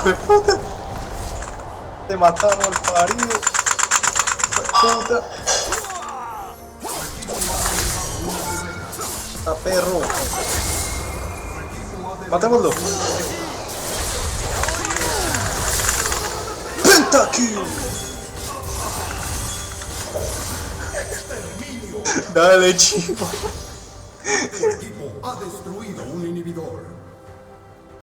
¡Puta! Te mataron al parido. ¡Puta! ¡A perro! ¡Matémoslo! ¡Pentakill! Dale, chico. Tu equipo ha destruido un inhibidor.